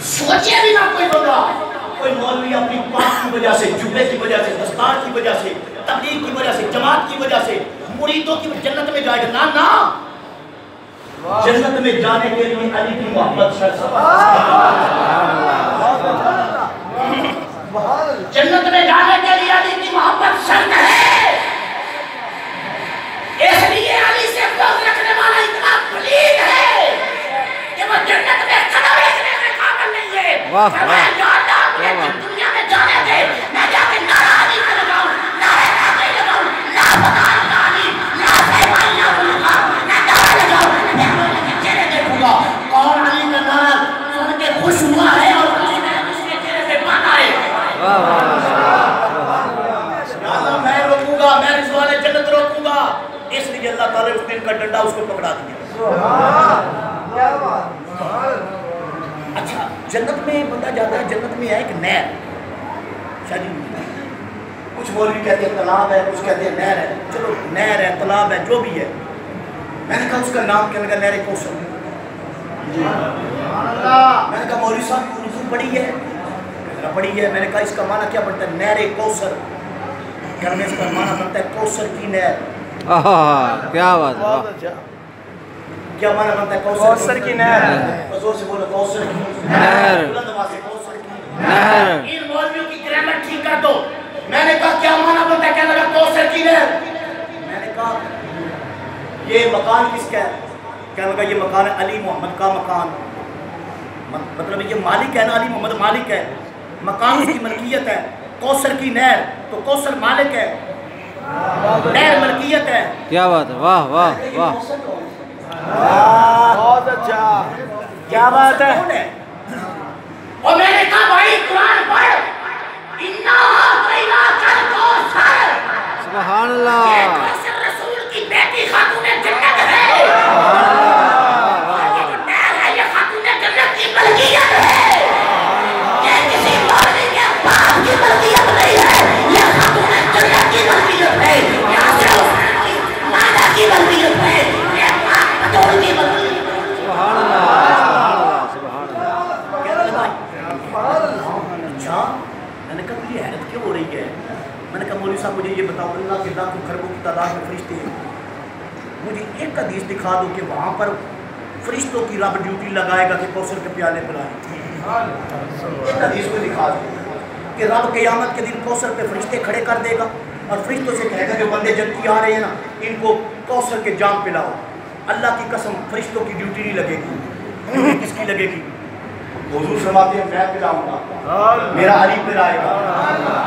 سوچے بھی نہ کوئی بندہ، کوئی مولوی اپنی پاک کی وجہ سے، جبے کی وجہ سے، دستار کی وجہ سے، تبلیغ کی وجہ سے، جماعت کی وجہ سے، مریدوں کی جنت میں جائے گا، نہ نہ، جنت میں جانے کے لیے علی کی محبت شرط، جنت میں جانے کے لیے علی کی محبت شرط ہے۔ اس لیے علی سے بغض رکھنے والا اتنا پلید ہے کہ وہ جنت میں قدم رکھنے کے قابل نہیں ہے۔ فرمایا یا اللہ مجھے دنیا میں جانے دے، میں جا کے نعرہ علی کا لگاؤں، نعرہ حقی لگاؤں، لا فتح اللہ علی، لا سیفہ اللہ ملکہ، میں نعرہ لگاؤں، میں لوگوں کے چہرے دیکھوں گا کون علی کا نعرہ سن کے خوش ہوا ہے اور کون ہے اس کے چہرے سے بانا ہے۔ میں روکوں گا، میں رضوان جنت روکوں گا، اس لیے اللہ تعالیٰ اس دن کا ڈنڈا اس کو پکڑا دیا۔ اچھا جنت میں بندہ جاتا ہے، جنت میں ہے ایک نہر، شاید کچھ مولوی کہتے ہیں تالاب ہے، کچھ کہتے ہیں نہر ہے، چلو نہر ہے، تالاب ہے، جو بھی ہے، میں نے کہا اس کا نام کیا لگا؟ نہر کوثر۔ میں نے کہا مولوی صاحب اردو پڑھی ہے؟ پڑھی ہے۔ میں نے کہا اس کا معنی کیا بنتا ہے؟ نہر کوثر، کلمے اس کا معنی بنتا ہے کوثر کی نہر۔ کیا بات ہے، کیا معنی بنتا ہے؟ کوثر کی نہر۔ زور سے بولو، کوثر کی نہر، بلند آواز سے کوثر کی نہر۔ ان مولویوں کی گرامر ٹھیک کر دو۔ میں نے کہا کیا معنی بنتا ہے؟ کہنے لگا کوثر کی نہر۔ میں نے کہا یہ مکان کس کا ہے؟ کہنے لگا یہ مکان ہے علی محمد کا مکان، مطلب یہ مالک ہے نا، علی محمد مالک ہے، مکان اس کی ملکیت ہے۔ کوثر کی نہر تو کوثر مالک ہے، نہر ملکیت ہے۔ کیا بات ہے، واہ واہ واہ، بہت اچھا، کیا بات ہے۔ اور میں نے کہا بھائی قرآن پڑھ، اِنَّا أَعْطَيْنَاكَ الْكَوْثَرَ، سبحان اللہ، یہ کوثر رسول کی بیٹی خاتون جنت ہے، اور یہ جو نہر ہے یہ خاتون جنت کی ملکیت ہے، یہ کسی مولوی کے باپ کی ملکیت نہیں ہے، یہ خاتون جنت کی ملکیت ہے، یہ صرف مالا کی ملکیت ہے، یہ پاک پتول کی ملکیت ہے۔ سبحان اللہ، سبحان اللہ، اچھا میں نے کہا مجھے حیرت کیوں ہو رہی ہے؟ میں نے کہا مولوی صاحب مجھے یہ بتاؤ اللہ کے لاکھوں خربوں کی تعداد میں فرشتے ہیں، مجھے ایک حدیث دکھا دو کہ وہاں پر فرشتوں کی رب ڈیوٹی لگائے گا کہ کوثر کے پیالے پلائیں۔ ایک حدیث کو دکھا دو کہ رب قیامت کے دن کوثر پہ فرشتے کھڑے کر دے گا اور فرشتوں سے کہے گا جو بندے جنتی آ رہے ہیں نا ان کو کوثر کے جام پلاؤ۔ اللہ کی قسم فرشتوں کی ڈیوٹی نہیں لگے گی، کس کی لگے گی؟ حضور فرماتے ہیں میں پلاؤں گا، میرا علی پلائے گا،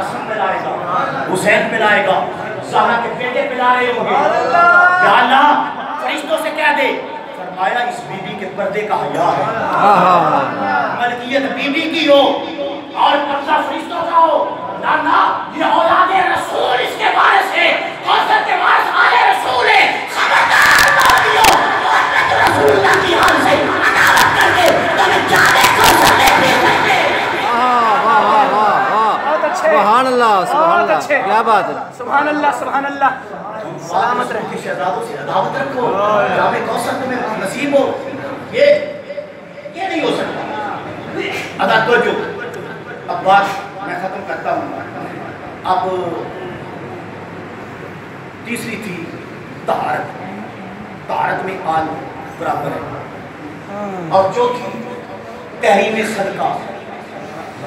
حسن پلائے گا، حسین پلائے گا، زہرا کے بیٹے پلا رہے ہوں گے۔ یا اللہ فرشتوں سے کہہ دے، فرمایا اس بی بی کے پردے کا حیا ہے، ملکیت بی بی کی ہو اور قبضہ فرشتوں کا ہو، نہ یہ اولاد رسول اس کے وارث ہے، کوثر کے وارث آل رسول ہے۔ خبردار مولویوں، محمد رسول اللہ کی حال سے عداوت کر کے تمہیں جانے کوثر لے پھر سکتے۔ سبحان اللہ، سبحان اللہ، کیا بات ہے، سبحان اللہ، سبحان اللہ۔ سلامت رہو کہ شہزادوں سے عداوت رکھو، جامع کوثر تمہیں نصیب ہو، یہ نہیں ہو سکتا۔ ادا توجہ، اب بات میں ختم کرتا ہوں۔ اب تیسری تھی طہارت، طہارت میں آل برابر ہے، اور چوتھی تحریم صدقہ،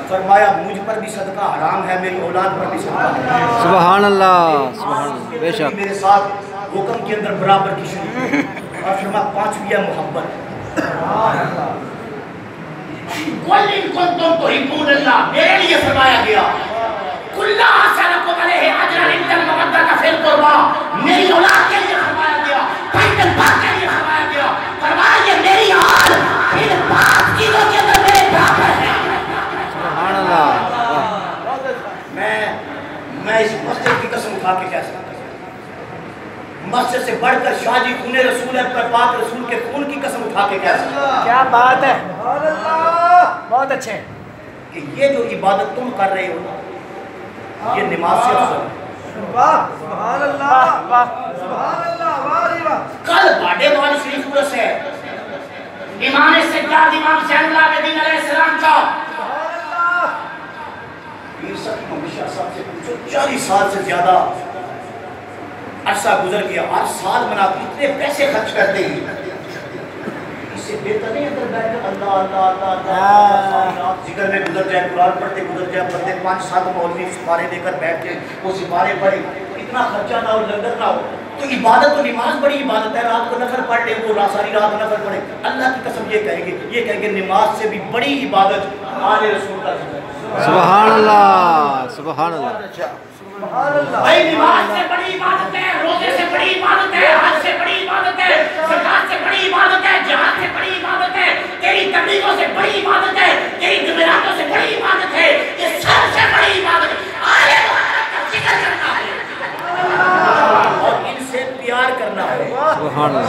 فرمایا مجھ پر بھی صدقہ حرام ہے، میری اولاد پر بھی صدقہ حرام ہے۔ سبحان اللہ، سبحان اللہ، بے شک، میرے ساتھ حکم کے اندر برابر کی شریک اور فرمایا پانچویں ہے محبت۔ قُلْ إِن كُنتُمْ تُحِبُّونَ اللَّهَ، میرے لیے فرمایا گیا قُلْ لَا أَسْأَلُكُمْ عَلَيْهِ أَجْرًا إِلَّا الْمَوَدَّةَ فِي الْقُرْبَى، میری اولاد کے لیے فرمایا گیا، بیت پاک کے لیے فرمایا گیا، فرمایا یہ میری حال ان پاک چیزوں کے اندر میرے برابر ہے۔ سبحان اللہ، میں اس مسجد کی قسم اٹھا کے کہہ سکتا ہوں، مسجد سے بڑھ کر شاہ جی خون رسول ہے، پر پاک رسول کے خون کی قسم اٹھا کے کہہ سکتا ہوں۔ کیا بات ہے، بہت اچھے، کہ یہ جو عبادت تم کر رہے ہو یہ نماز سے افضل ہے۔ سبحان اللہ، سبحان اللہ، کل باڈے والی شریف عرس ہے، امام سجاد امام زین العابدین علیہ السلام کا 40 سال سے زیادہ عرصہ گزر گیا، ہر سال مناتے، اتنے پیسے خرچ کرتے ہیں، اس سے بہتر نہیں اندر بیٹھ کر اللہ اللہ اللہ اللہ رات ذکر میں گزر جائے، قرآن پڑھتے گزر جائے، پڑھتے 5-7 مولوی سپارے لے کر بیٹھ کے وہ سپارے پڑھے، اتنا خرچہ نہ ہو، لنگر نہ ہو، تو عبادت تو نماز بڑی عبادت ہے، رات کو نفل پڑھ لے، وہ ساری رات نفل پڑھے، اللہ کی قسم یہ کہیں گے نماز سے بھی بڑی عبادت آل رسول کا ذکر ہے۔ سبحان اللہ، سبحان اللہ، بھائی نماز سے بڑی عبادت ہے، روزے سے بڑی عبادت ہے، حج سے بڑی عبادت ہے، زکات سے بڑی عبادت ہے، جہاد سے بڑی عبادت ہے، تیری تبلیغوں سے بڑی عبادت ہے، تیری جمعراتوں سے بڑی عبادت ہے، یہ سب سے بڑی عبادت ہے، آل محمد کا ذکر کرنا ہے اور ان سے پیار کرنا ہے۔ سبحان اللہ۔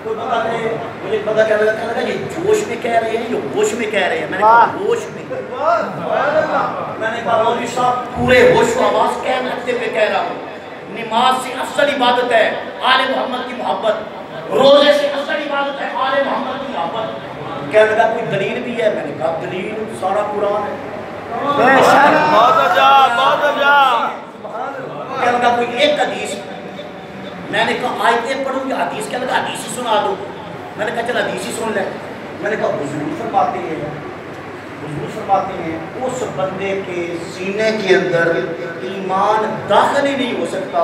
کوئی بتا دے، مجھے پتا کیا لگا یہ جوش میں کہہ رہے ہیں، یہ ہوش میں کہہ رہے ہیں، میں نے کہا ہوش میں، میں نے کہا مولوی صاحب پورے ہوش و آواز کہہ رکھتے ہوئے کہہ رہا ہوں، نماز سے افضل عبادت ہے آل محمد کی محبت، روزے سے افضل عبادت ہے آل محمد کی محبت۔ کہنے لگا کوئی دلیل بھی ہے، میں نے کہا دلیل سارا قرآن ہے۔ بہت اچھا، بہت اچھا۔ کہنے لگا کوئی ایک حدیث، میں نے کہا آیتیں پڑھوں گی، حدیث کہنے لگا حدیث ہی سنا دو، میں نے کہا چل حدیث ہی سن لے، میں نے کہا حضور فرماتے ہیں اس بندے کے سینے کے اندر ایمان داخل ہی نہیں ہو سکتا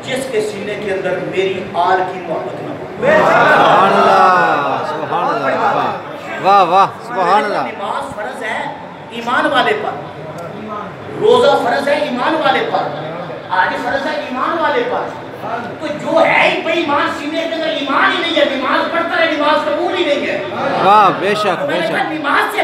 جس کے سینے کے اندر میری آل کی محبت نہ ہو۔ سبحان اللہ، سبحان اللہ، واہ واہ، سبحان اللہ۔ نماز فرض ہے ایمان والے پر، روزہ فرض ہے ایمان والے پر، حج فرض ہے ایمان والے پر، تو جو ہے ہی بے ایمان سینے کے اندر ایمان ہی نہیں ہے، نماز پڑھتا ہے نماز قبول ہی نہیں ہے۔ واہ، بے شک، بے شک۔ نماز سے